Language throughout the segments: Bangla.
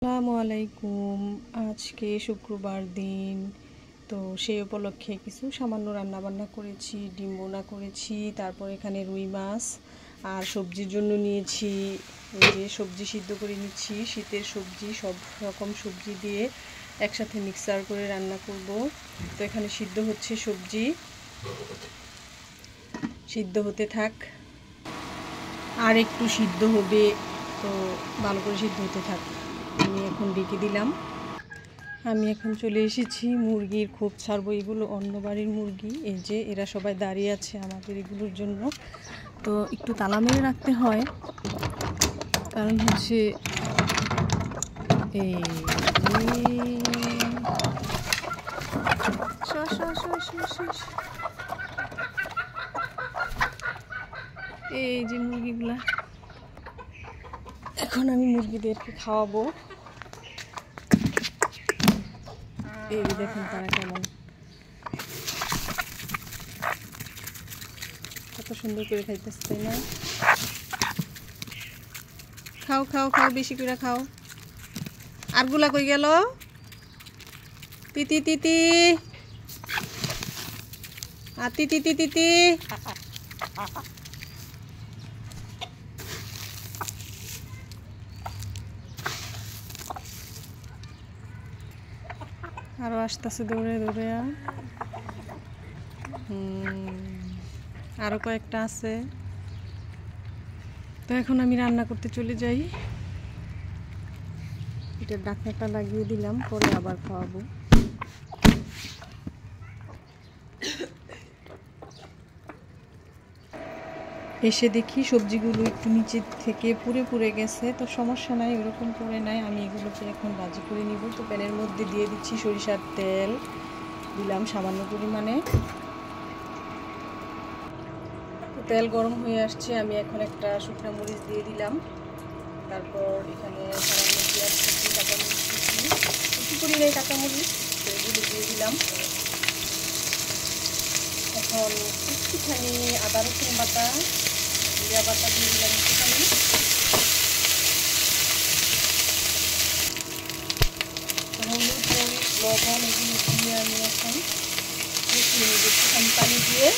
আসসালামু আলাইকুম। আজকে শুক্রবার দিন, তো সেই উপলক্ষে কিছু সামান্য রান্নাবান্না করেছি। ডিম বোনা করেছি, তারপর এখানে রুই মাছ আর সবজির জন্য নিয়েছি এই যে সবজি সিদ্ধ করে নিচ্ছি। শীতের সবজি, সব রকম সবজি দিয়ে একসাথে মিক্সার করে রান্না করব। তো এখানে সিদ্ধ হচ্ছে সবজি, সিদ্ধ হতে থাক, আর একটু সিদ্ধ হবে, তো ভালো করে সিদ্ধ হতে থাক। আমি এখন ডেকে দিলাম। আমি এখন চলে এসেছি মুরগির খোপ ছাড়বো। এগুলো অন্য বাড়ির মুরগি, এই যে এরা সবাই দাঁড়িয়ে আছে আমাদের এগুলোর জন্য। তো একটু তালা মেরে রাখতে হয়, কারণ হচ্ছে এই এই যে মুরগিগুলা, এখন আমি মুরগিদেরকে খাওয়াবো। এই দেখুন তারা কেমন, কত সুন্দর করে খাইতেছে, তাই না? খাও খাও খাও, বেশি করে খাও। আরগুলা কই গেল? তিতি তিতি আর তিতি তিতি। আরো আসতেছে দৌড়ে দৌড়ে, আরো কয়েকটা আছে। তো এখন আমি রান্না করতে চলে যাই। এটার ঢাকনাটা লাগিয়ে দিলাম, পরে আবার খাওয়াবো। এসে দেখি সবজিগুলো একটু নিচে থেকে পুড়ে পুড়ে গেছে, তো সমস্যা নাই, ওরকম পুড়ে নাই। আমি এগুলোকে এখন ভাজি করে নিব। তো প্যানের মধ্যে দিয়ে দিচ্ছি সরিষার তেল, দিলাম সামান্য পরিমাণে। তেল গরম হয়ে আসছে, আমি এখন একটা শুকনো মরিচ দিয়ে দিলাম। তারপর এখানে সামান্য পেঁয়াজ কুচি, কাঁচামরিচ কুচি, কুচি করি নেই কাঁচামরিচ, তো এগুলো দিয়ে দিলাম। এখন একটুখানি আদা রসুন বাটা, জিরা বাটা দিয়ে দিলাম একটুখানি। হলুদ, মরিচ, লবণ এগুলো দিয়ে আমি এখন কষিয়ে নেব একটুখানি পানি দিয়ে।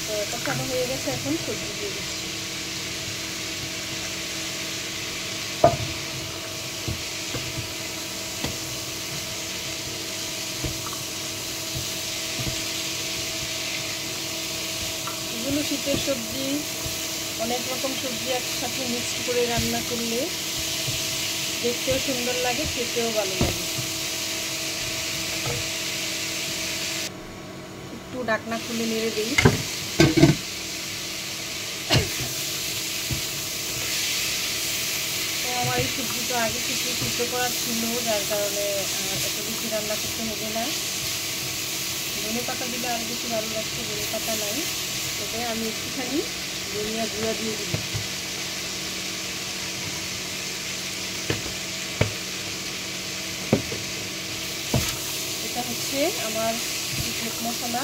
তো কষানো হয়ে গেছে, এখন সবজি দিয়ে দিচ্ছি। এগুলো শীতের সবজি, অনেক রকম সবজি একসাথে মিক্সড করে রান্না করলে দেখতেও সুন্দর লাগে, খেতেও ভালো লাগে। একটু ঢাকনা খুলে নেড়ে দিই। তো আমার এই সবজি তো আগে থেকে সিদ্ধ করার ছিল, যার কারণে এত বেশি রান্না করতে হবে না। ধনে পাতা দিলে আরও বেশি ভালো লাগছে, ধনে পাতা নাই, তবে আমি একটুখানি ধনিয়া গুঁড়া দিয়ে দিই। এটা হচ্ছে আমার চিকেন মশলা,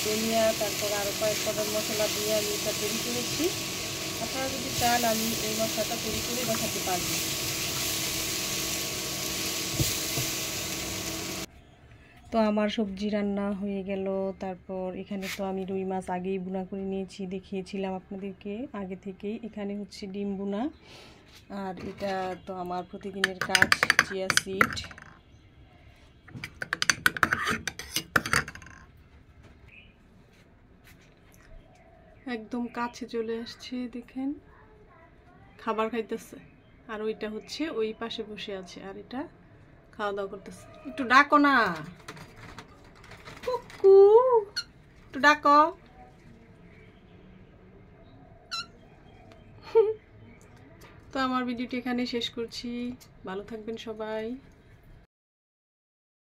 ধনিয়া, তারপর আরও কয়েক প্রকার মশলা দিয়ে আমি এটা তৈরি করেছি। আপনারা যদি চান আমি এই মশলাটা তৈরি করে দেখাতে পারব। তো আমার সবজি রান্না হয়ে গেল। তারপর এখানে তো আমি রুই মাছ আগেই বুনা করে নিয়েছি, দেখিয়েছিলাম আপনাদেরকে আগে থেকেই। এখানে হচ্ছে ডিম বুনা, আর এটা তো আমার প্রতিদিনের কাজ, চিয়া সিড। একদম কাছে চলে আসছে, দেখেন খাবার খাইতেছে। আর ওইটা হচ্ছে ওই পাশে বসে আছে, আর এটা খাওয়া দাওয়া করতেছে। একটু ডাকো না, কুকু, একটু ডাকো। তো আমার ভিডিওটি এখানে শেষ করছি। ভালো থাকবেন সবাই।